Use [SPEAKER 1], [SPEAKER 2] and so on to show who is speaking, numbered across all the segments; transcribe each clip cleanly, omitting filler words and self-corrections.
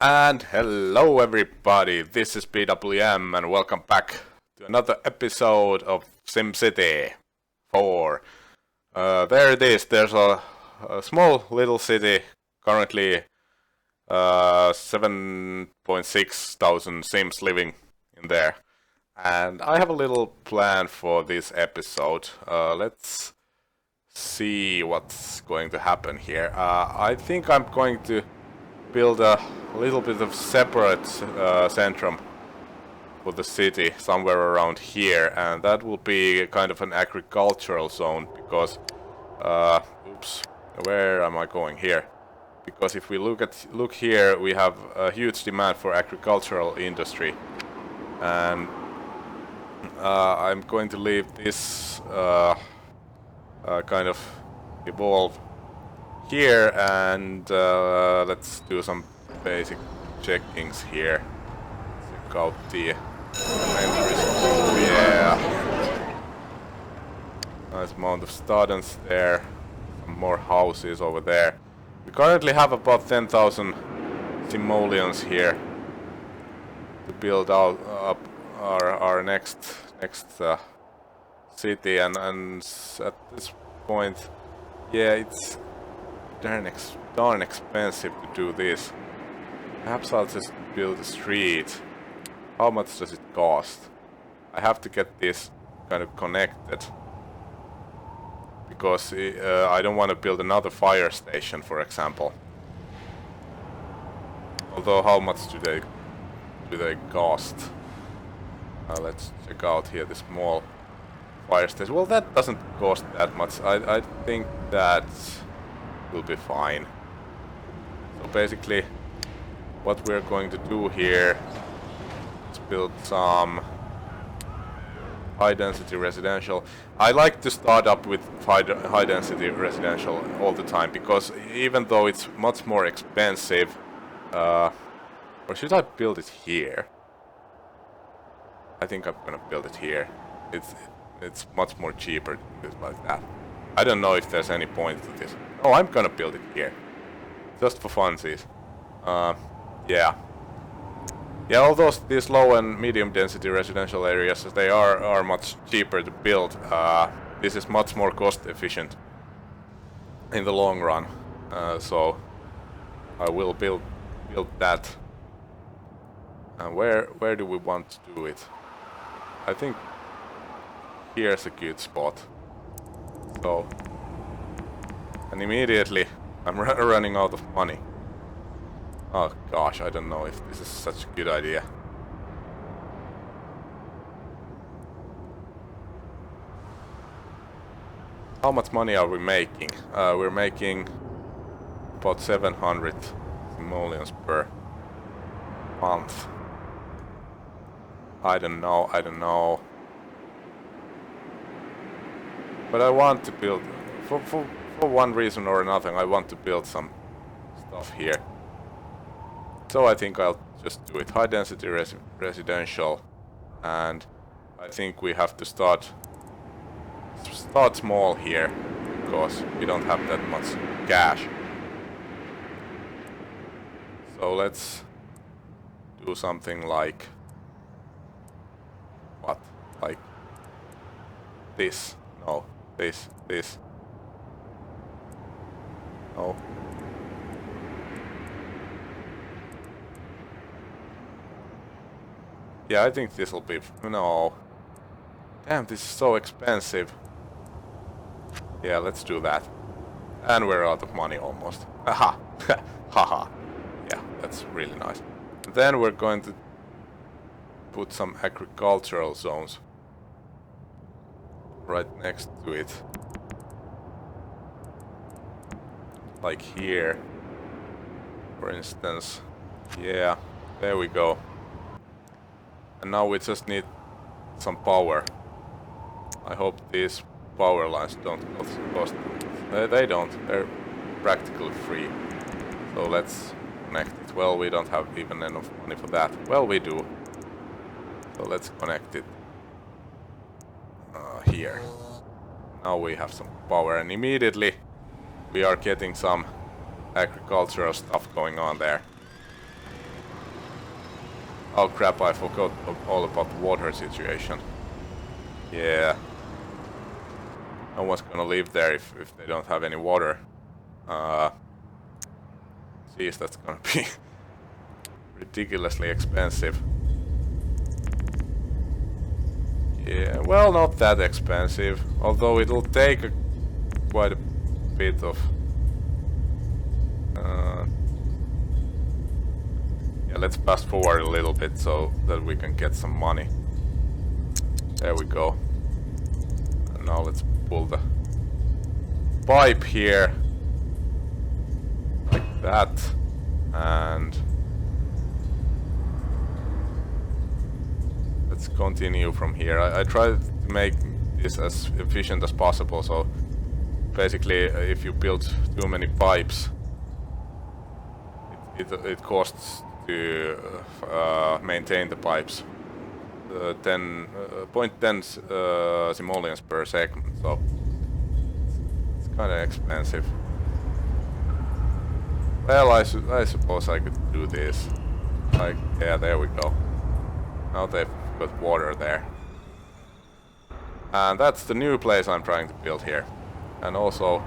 [SPEAKER 1] And hello everybody, this is BWM and welcome back to another episode of SimCity 4. There it is, there's a small little city, currently 7.6 thousand Sims living in there. And I have a little plan for this episode. Let's see what's going to happen here. I think I'm going to build a little bit of separate centrum for the city somewhere around here, and that will be kind of an agricultural zone because oops, where am I going here? Because if we look here, we have a huge demand for agricultural industry, and I'm going to leave this kind of evolve here, and let's do some basic checkings here. Check out the inventories. Yeah, nice amount of students there. Some more houses over there. We currently have about 10,000 simoleons here to build out up our next city, and at this point, yeah, it's darn expensive to do this. Perhaps I'll just build a street. How much does it cost? I have to get this kind of connected because I don't want to build another fire station, for example. Although, how much do they cost? Let's check out here the small fire station. Well, that doesn't cost that much. I think that will be fine. So basically, what we're going to do here is build some high density residential. I like to start up with high density residential all the time because even though it's much more expensive, or should I build it here? I think I'm gonna build it here. It's much more cheaper to do it like that. I don't know if there's any point to this. Oh, I'm gonna build it here, just for funsies. Yeah. Although these low and medium density residential areas, they are much cheaper to build. This is much more cost efficient in the long run. So I will build that. And where do we want to do it? I think here's a good spot. So, and immediately I'm running out of money. Oh gosh, I don't know if this is such a good idea. How much money are we making? We're making about 700 simoleons per month. I don't know. But I want to build, for one reason or another, I want to build some stuff here. So I think I'll just do it. High density residential, and I think we have to start small here because we don't have that much cash. So let's do something like what? Like this? No. This. Oh. Yeah, I think this'll be... No. Damn, this is so expensive. Yeah, let's do that. And we're out of money almost. Aha! Haha. Yeah, that's really nice. And then we're going to put some agricultural zones right next to it. Like here, for instance. Yeah, there we go. And now we just need some power. I hope these power lines don't cost. They don't. They're practically free. So let's connect it. Well, we don't have even enough money for that. Well, we do. So let's connect it here. Now we have some power, and immediately we are getting some agricultural stuff going on there. Oh crap, I forgot all about the water situation. Yeah. No one's gonna live there if they don't have any water. Geez, that's gonna be ridiculously expensive. Yeah, well, not that expensive, although it'll take quite a bit of... yeah, let's fast forward a little bit so that we can get some money. There we go. And now let's pull the pipe here. Like that. And... let's continue from here. I tried to make this as efficient as possible, so basically if you build too many pipes, it costs to maintain the pipes 0.10 simoleons per segment, so it's kind of expensive. Well, I suppose I could do this. Like, yeah, there we go. Now they've got water there. And that's the new place I'm trying to build here. And also,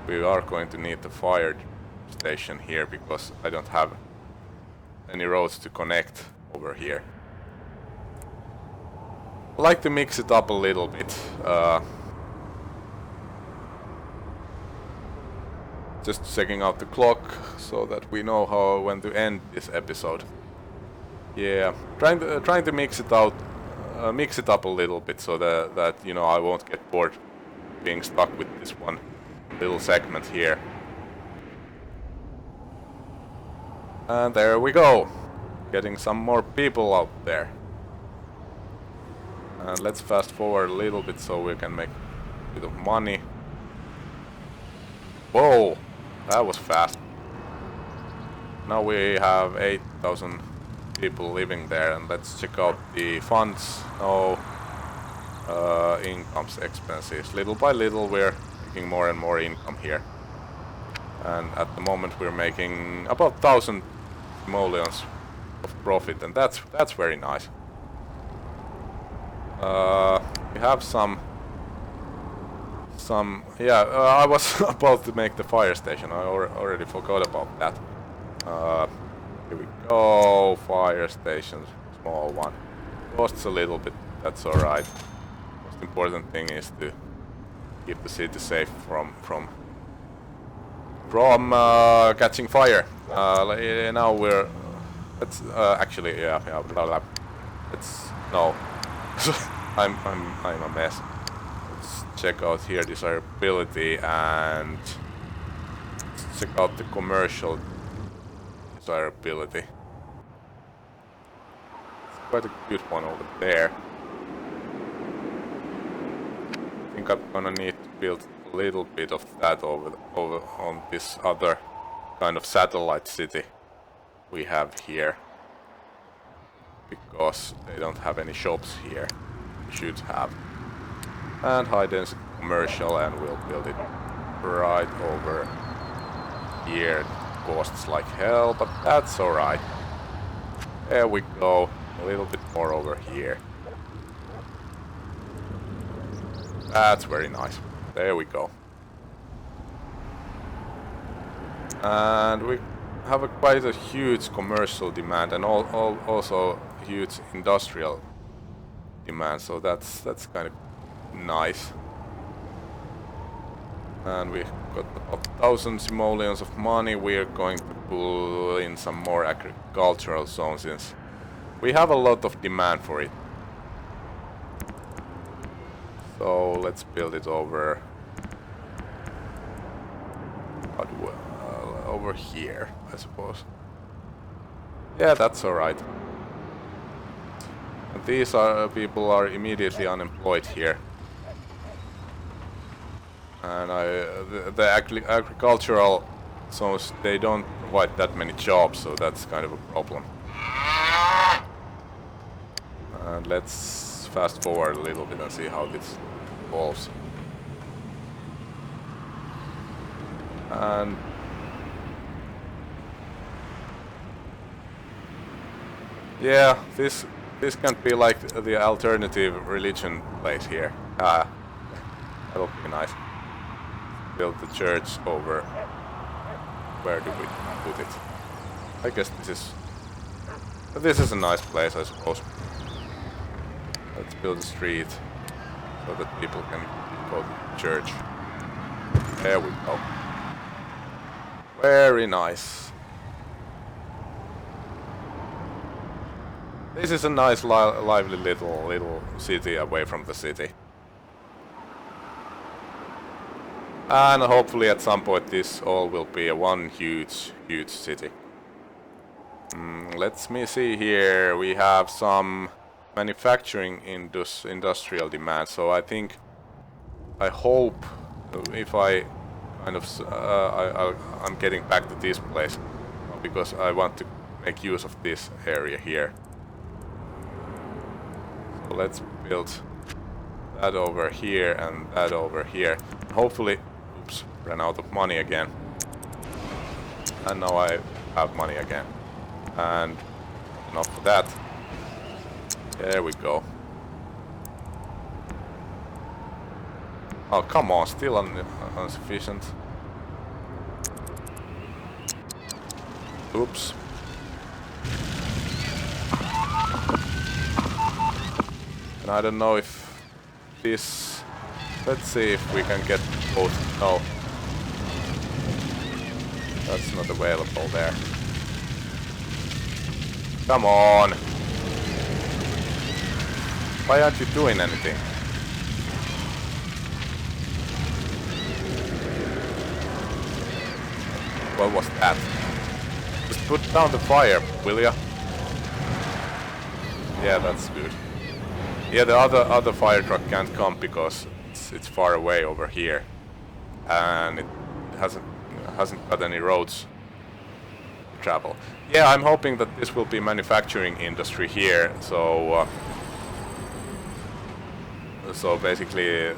[SPEAKER 1] we are going to need the fire station here because I don't have any roads to connect over here. I like to mix it up a little bit. Just checking out the clock so that we know when to end this episode. Yeah, trying to mix it out, mix it up a little bit so that you know I won't get bored being stuck with this one little segment here. And there we go, getting some more people out there. And let's fast forward a little bit so we can make a bit of money. Whoa, that was fast. Now we have 8,000 people living there, and let's check out the funds. No incomes, expenses. Little by little we're making more and more income here. And at the moment we're making about 1,000 simoleons of profit, and that's very nice. We have some yeah, I was about to make the fire station. I already forgot about that. Here we go, fire station, small one. Costs a little bit, that's alright. Most important thing is to keep the city safe from catching fire. Now we're... let's actually, yeah, blah, blah. Let's... no. I'm a mess. Let's check out here desirability and check out the commercial desirability. It's quite a good one over there. I think I'm gonna need to build a little bit of that over on this other kind of satellite city we have here, because they don't have any shops here. We should have. And high density commercial, and we'll build it right over here. Costs like hell, but that's alright. There we go. A little bit more over here. That's very nice. There we go. And we have quite a huge commercial demand, and also huge industrial demand, so that's kind of nice. And we got about 1,000 simoleons of money. We are going to pull in some more agricultural zones since we have a lot of demand for it. So let's build it over over here, I suppose. Yeah, that's alright. These people are immediately unemployed here. And the agricultural zones, they don't provide that many jobs, so that's kind of a problem. And let's fast forward a little bit and see how this evolves. And Yeah, this can be like the alternative religion place here. That'll be nice. Build the church over. Where do we put it? I guess this is a nice place, I suppose. Let's build a street so that people can go to church. There we go. Very nice. This is a nice, lively little city away from the city. And hopefully at some point this all will be a one huge city. Let me see here. We have some manufacturing industrial demand, so I hope if I kind of I'm getting back to this place because I want to make use of this area here. So let's build that over here and that over here. Hopefully, oops, ran out of money again. And now I have money again. And enough for that. There we go. Oh, come on, still insufficient. Oops. And I don't know if this... Let's see if we can get both. No. That's not available there. Come on! Why aren't you doing anything? What was that? Just put down the fire, will ya? Yeah, that's good. Yeah, the other fire truck can't come because it's far away over here, and it hasn't got any roads to travel. Yeah, I'm hoping that this will be manufacturing industry here, so basically it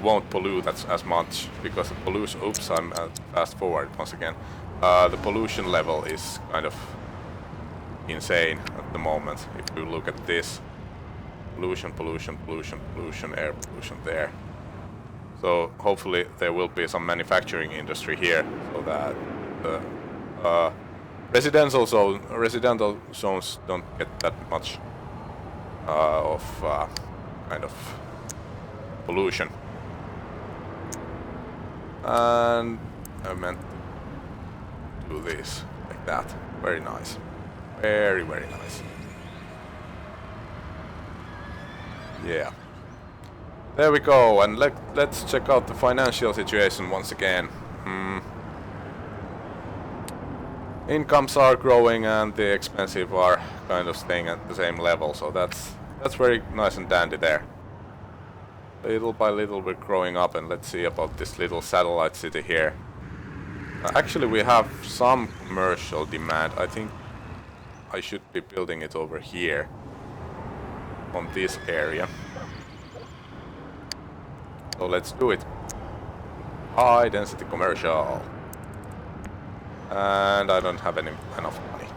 [SPEAKER 1] won't pollute as much because the pollution. Oops, I'm fast forward once again. The pollution level is kind of insane at the moment. If you look at this, pollution, air pollution there. So hopefully there will be some manufacturing industry here, so that the residential zones don't get that much of kind of pollution. And I meant to do this like that. Very nice. Very nice. Yeah. There we go, and let's check out the financial situation once again. Incomes are growing and the expenses are kind of staying at the same level, so that's very nice and dandy there. Little by little we're growing up, and let's see about this little satellite city here. Actually we have some commercial demand. I think I should be building it over here on this area. So let's do it. High density commercial. And I don't have enough money.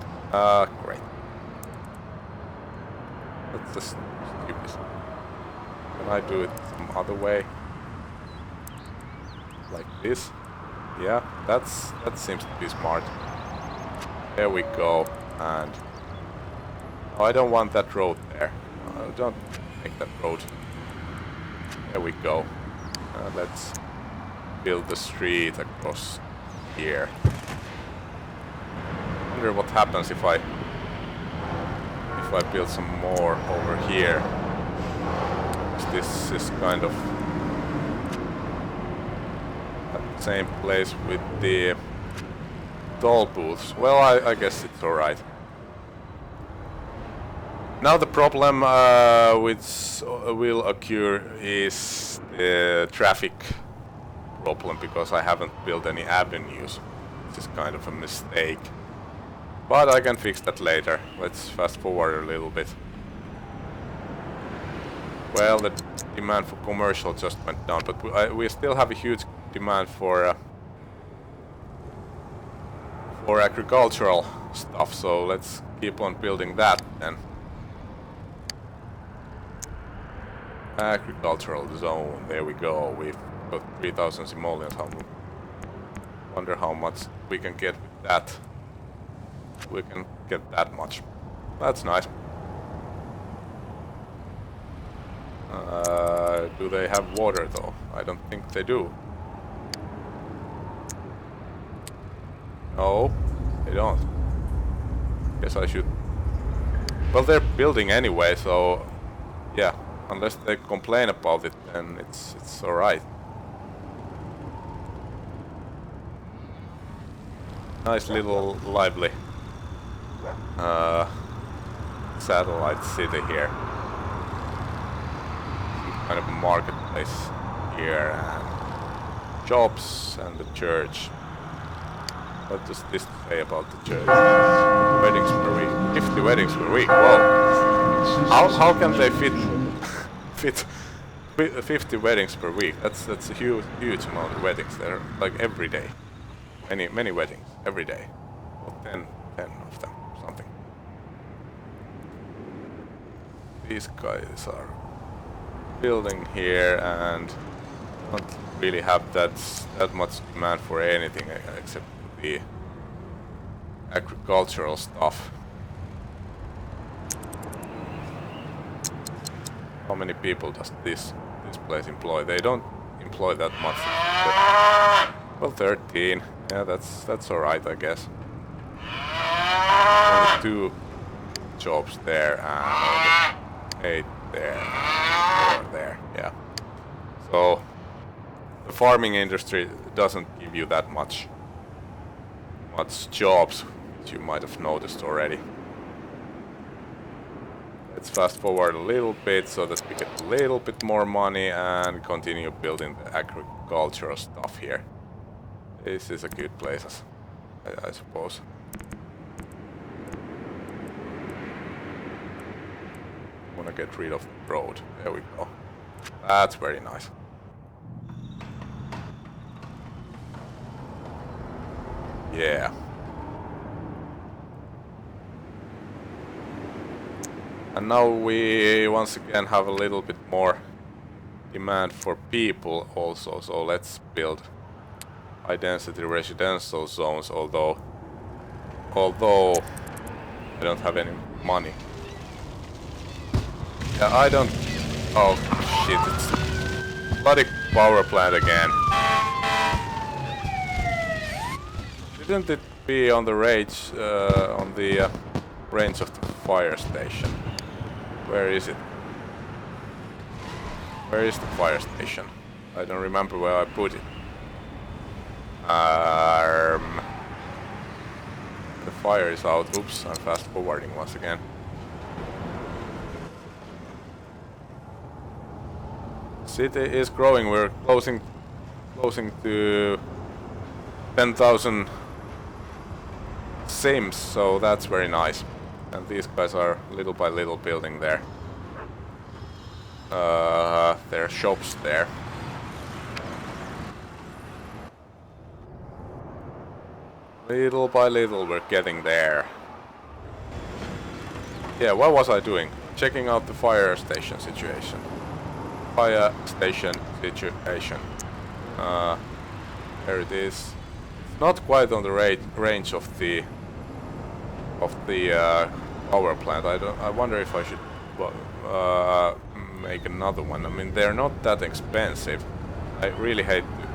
[SPEAKER 1] Great. That's just stupid. Can I do it some other way? Like this? Yeah, that seems to be smart. There we go. And I don't want that road there. Don't make that road. There we go. Let's build the street across here. I wonder what happens if I build some more over here. This is kind of at the same place with the toll booths. Well, I guess it's alright. Now the problem which will occur is the traffic problem, because I haven't built any avenues, which is kind of a mistake. But I can fix that later. Let's fast forward a little bit. Well, the demand for commercial just went down, but we still have a huge demand for for agricultural stuff, so let's keep on building that then. Agricultural zone, there we go. We've got 3,000 simoleons. Wonder how much we can get with that. We can get that much. That's nice. Do they have water though? I don't think they do. No, they don't. Guess I should... Well, they're building anyway, so... Yeah, unless they complain about it, then it's alright. Nice little lively satellite city here. Kind of a marketplace here, and jobs and the church. What does this say about the church? Weddings per week. 50 weddings per week. Whoa! How can they fit 50 weddings per week? That's a huge amount of weddings. They're like every day. Many weddings every day. Well, 10 of them, something. These guys are building here and don't really have that much demand for anything except the agricultural stuff. How many people does this place employ? They don't employ that much. Well, 13. Yeah, that's alright, I guess. Only 2 jobs there and only 8 there. 4 there. Yeah. So the farming industry doesn't give you that much jobs, which you might have noticed already. Let's fast forward a little bit so that we get a little bit more money and continue building the agricultural stuff here. This is a good place, I suppose. Wanna get rid of the road. There we go. That's very nice. Yeah. And now we once again have a little bit more demand for people also, so let's build high density residential zones, although I don't have any money. Yeah, I don't... Oh shit, it's bloody power plant again. Shouldn't it be on the range range of the fire station? Where is it? Where is the fire station? I don't remember where I put it. The fire is out. Oops, I'm fast forwarding once again. City is growing. We're closing to 10,000 Sims, so that's very nice. And these guys are little by little building their shops there. Little by little we're getting there. Yeah, what was I doing? Checking out the fire station situation. Fire station situation. There it is. It's not quite on the range of the power plant. I wonder if I should make another one. I mean, they're not that expensive. I really hate to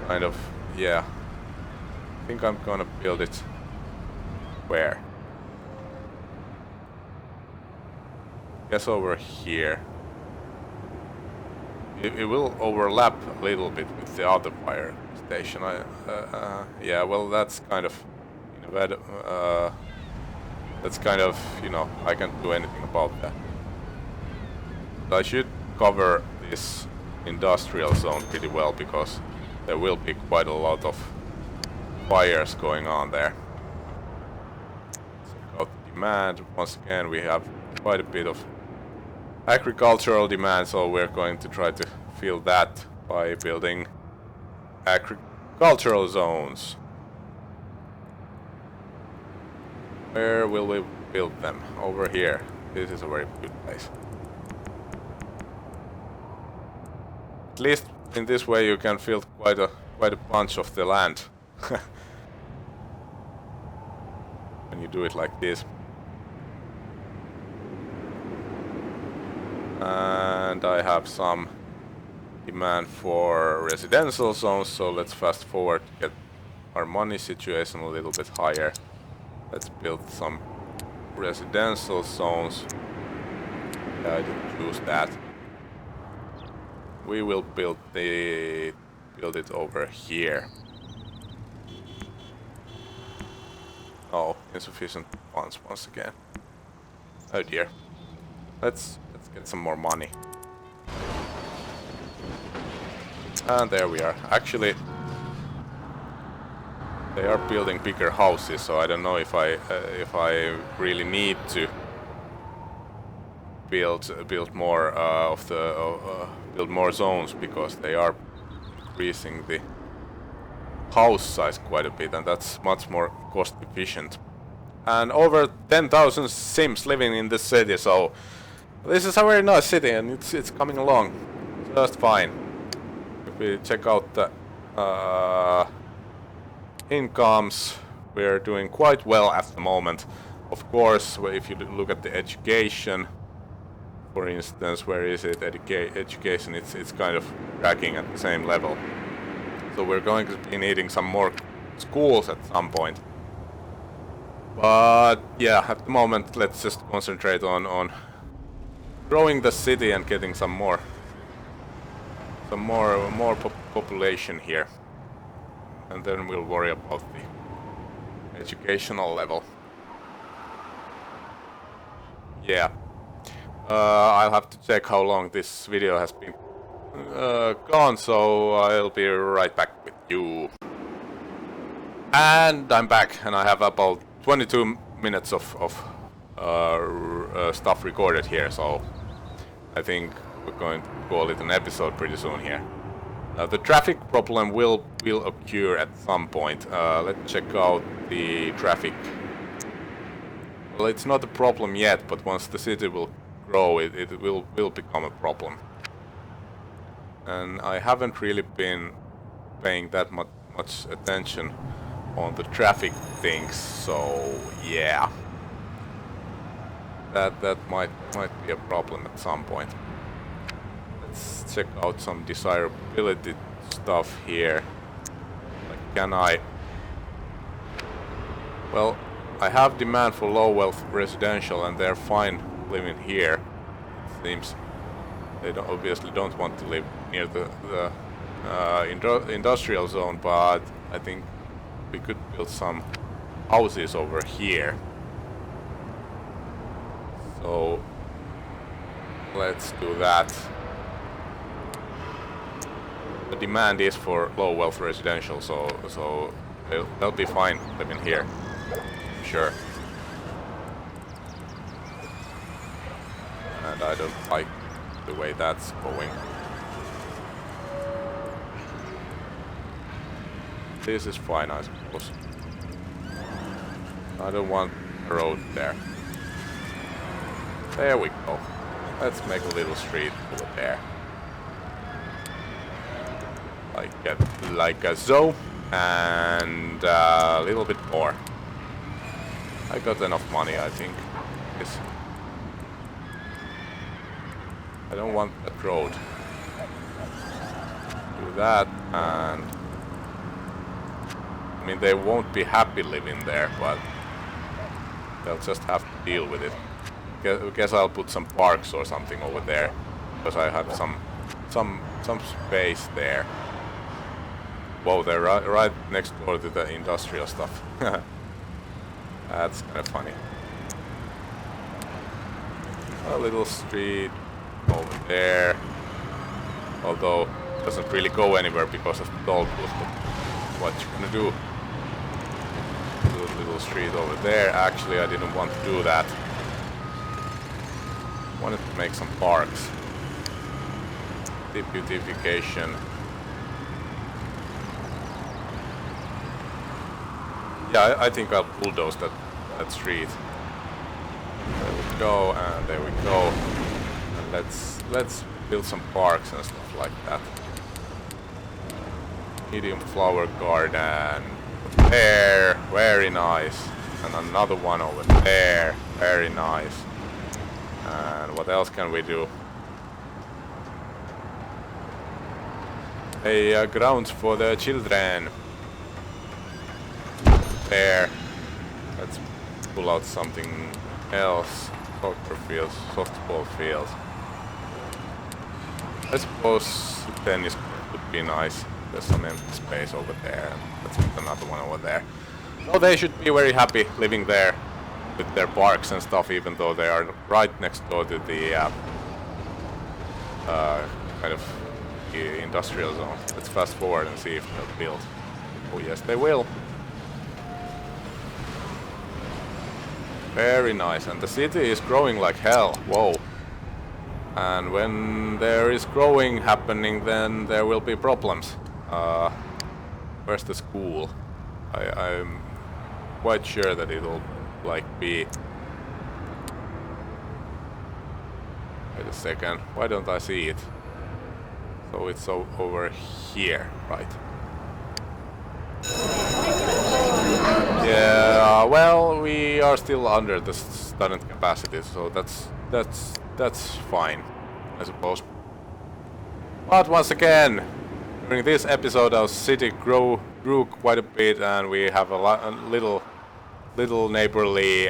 [SPEAKER 1] kind of, yeah. I think I'm gonna build it where? Guess over here. It will overlap a little bit with the other fire station. Yeah, well, that's kind of, you know, that's kind of, you know, I can't do anything about that. I should cover this industrial zone pretty well because there will be quite a lot of fires going on there. Check out the demand. Once again, we have quite a bit of agricultural demand, so we're going to try to fill that by building agricultural zones. Where will we build them? Over here. This is a very good place. At least in this way you can fill quite a bunch of the land. When you do it like this. And I have some demand for residential zones, so let's fast forward to get our money situation a little bit higher. Let's build some residential zones. Yeah, I didn't choose that. We will build it over here. Oh, insufficient funds once again. Oh dear. Let's get some more money. And there we are. Actually, they are building bigger houses, so I don't know if I really need to build more build more zones, because they are increasing the house size quite a bit, and that's much more cost efficient. And over 10,000 Sims living in this city, so this is a very nice city, and it's coming along just fine. If we check out the incomes, we're doing quite well at the moment. Of course, if you look at the education, for instance, where is it? Education, it's kind of tracking at the same level. So we're going to be needing some more schools at some point. But yeah, at the moment, let's just concentrate on growing the city and getting some more population here, and then we'll worry about the educational level. Yeah, I'll have to check how long this video has been gone, so I'll be right back with you. And I'm back, and I have about 22 minutes of stuff recorded here, so I think we're going to call it an episode pretty soon here. The traffic problem will occur at some point. Let's check out the traffic. Well, it's not a problem yet, but once the city will grow, it will become a problem. And I haven't really been paying that much attention on the traffic things, so yeah. That might be a problem at some point. Let's check out some desirability stuff here. Like, can I... Well, I have demand for low wealth residential, and they're fine living here. It seems they obviously don't want to live near the industrial zone, but I think we could build some houses over here. So let's do that. The demand is for low wealth residential, so they'll be fine living here, sure. And I don't like the way that's going. This is fine, I suppose. I don't want a road there. There we go. Let's make a little street over there. Like so, and a little bit more. I got enough money, I think. Yes. I don't want that road. Do that, and I mean, they won't be happy living there, but they'll just have to deal with it. I guess I'll put some parks or something over there, because I have some space there. Whoa, they're right next door to the industrial stuff. That's kind of funny. A little street over there, although it doesn't really go anywhere because of the toll booth. But what you gonna do? A little street over there. Actually, I didn't want to do that. I wanted to make some parks. Beautification. Yeah, I think I'll bulldoze that that street. There we go, and there we go. And let's build some parks and stuff like that. Medium flower garden there, very nice. And another one over there, very nice. And what else can we do? A grounds for the children. There. Let's pull out something else. Soccer fields, softball fields. I suppose tennis would be nice. There's some empty space over there. Let's put another one over there. So they should be very happy living there with their parks and stuff, even though they are right next door to the kind of industrial zone. Let's fast forward and see if they'll build. Oh yes, they will. Very nice, and the city is growing like hell. Whoa. And when there is growing happening, then there will be problems. Where's the school? I'm quite sure that it'll like be... Wait a second, why don't I see it? So it's over here, right? Yeah, well, we are still under the student capacity, so that's fine, I suppose. But once again, during this episode, our city grew quite a bit, and we have a little neighborly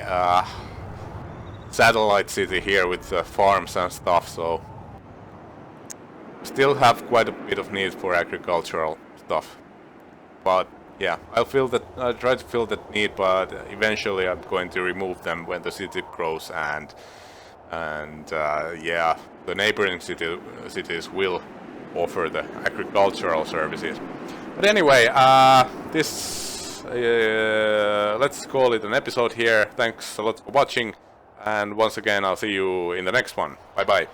[SPEAKER 1] satellite city here with farms and stuff. So still have quite a bit of need for agricultural stuff. But yeah, I'll try to fill that need, but eventually I'm going to remove them when the city grows, and yeah, the neighboring cities will offer the agricultural services. But anyway, let's call it an episode here. Thanks a lot for watching, and once again, I'll see you in the next one. Bye bye.